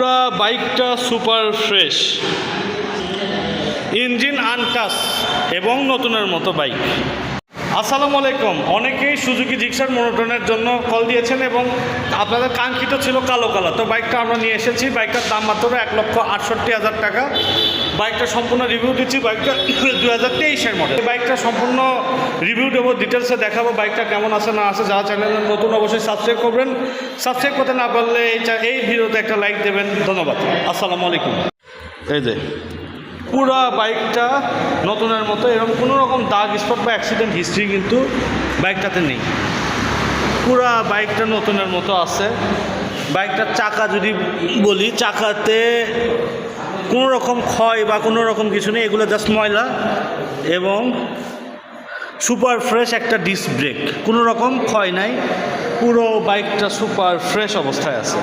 পুরা বাইকটা super fresh, engine untouch এবং নতুনের মতো বাইক। আসসালামু আলাইকুম। অনেকেই সুজুকি জিক্সার মনোটনের জন্য কল দিয়েছেন এবং আপনাদের কাঙ্ক্ষিত ছিল কালো কালার। তো বাইকটা আমরা নিয়ে এসেছি। বাইকটার দাম মাত্র 1,68,000 টাকা। বাইকটা সম্পূর্ণ রিভিউ দিচ্ছি। বাইকটা 2023-এর মডেল। বাইকটা সম্পূর্ণ রিভিউ দেবো, ডিটেলসে দেখাবো বাইকটা কেমন আছে না আছে। যারা চ্যানেলের নতুন অবশ্যই সাবস্ক্রাইব করবেন। সাবস্ক্রাইব করতে না পারলে এই ভিডিওতে একটা লাইক দেবেন। ধন্যবাদ। আসসালামু আলাইকুম। এই যে পুরা বাইকটা নতুনের মতো, এরকম কোনো রকম দাগ স্পট বা অ্যাক্সিডেন্ট হিস্ট্রি কিন্তু বাইকটাতে নেই। পুরা বাইকটা নতুনের মতো আছে। বাইকটার চাকা যদি বলি, চাকাতে কোনো রকম ক্ষয় বা কোনো রকম কিছু নেই, এগুলো জাস্ট ময়লা এবং সুপার ফ্রেশ একটা ডিস্ক ব্রেক, কোনো রকম ক্ষয় নাই। পুরো বাইকটা সুপার ফ্রেশ অবস্থায় আছে।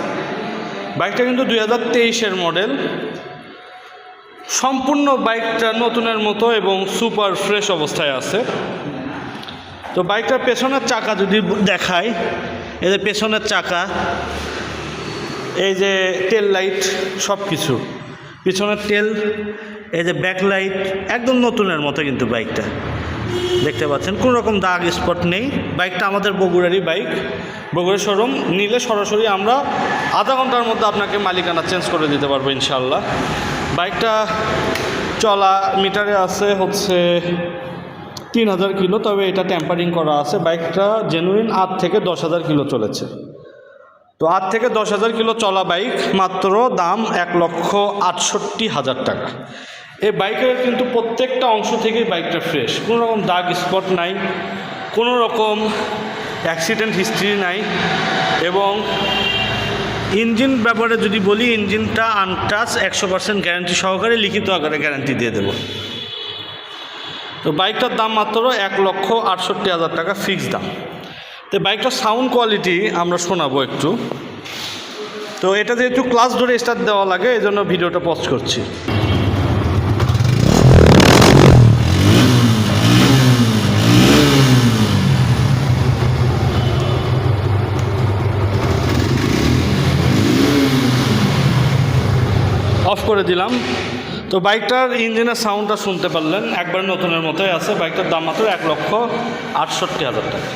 বাইকটা কিন্তু 2023-এর মডেল। সম্পূর্ণ বাইকটা নতুনের মতো এবং সুপার ফ্রেশ অবস্থায় আছে। তো বাইকটার পেছনের চাকা যদি দেখাই, এই যে পেছনের চাকা, এই যে টেল লাইট, সব কিছু পিছনের টেল, এই যে ব্যাক লাইট একদম নতুনের মতো কিন্তু বাইকটা দেখতে পাচ্ছেন, কোনো রকম দাগ স্পট নেই। বাইকটা আমাদের বগুড়ারই বাইক। বগুড়ার শোরুম নিলে সরাসরি আমরা আধা ঘন্টার মধ্যে আপনাকে মালিকানা চেঞ্জ করে দিতে পারবো ইনশাআল্লাহ। বাইকটা চলা মিটারে আছে হচ্ছে 3000 কিলো, তবে এটা ট্যাম্পারিং করা আছে। বাইকটা জেনুইন 8 থেকে 10,000 কিলো চলেছে। তো 8 থেকে 10,000 কিলো চলা বাইক, মাত্র দাম 1,68,000 টাকা। এই বাইকের কিন্তু প্রত্যেকটা অংশ থেকেই বাইকটা ফ্রেশ, কোনো রকম দাগ স্পট নাই, কোনো রকম অ্যাক্সিডেন্ট হিস্ট্রি নাই। এবং ইঞ্জিন ব্যাপারে যদি বলি, ইঞ্জিনটা আনটাচ 100% গ্যারান্টি সহকারে, লিখিত আকারে গ্যারান্টি দিয়ে দেব। তো বাইকটার দাম মাত্র 1,68,000 টাকা ফিক্সড দাম। তো বাইকটার সাউন্ড কোয়ালিটি আমরা শোনাবো একটু। তো এটা যেহেতু ক্লাস ধরে স্টার্ট দেওয়া লাগে, এই জন্য ভিডিওটা পজ করছি। অফ করে দিলাম। তো বাইকটার ইঞ্জিনের সাউন্ডটা শুনতে পারলেন, একবার নতুনের মতোই আছে। বাইকটার দাম মাত্র 1,68,000 টাকা।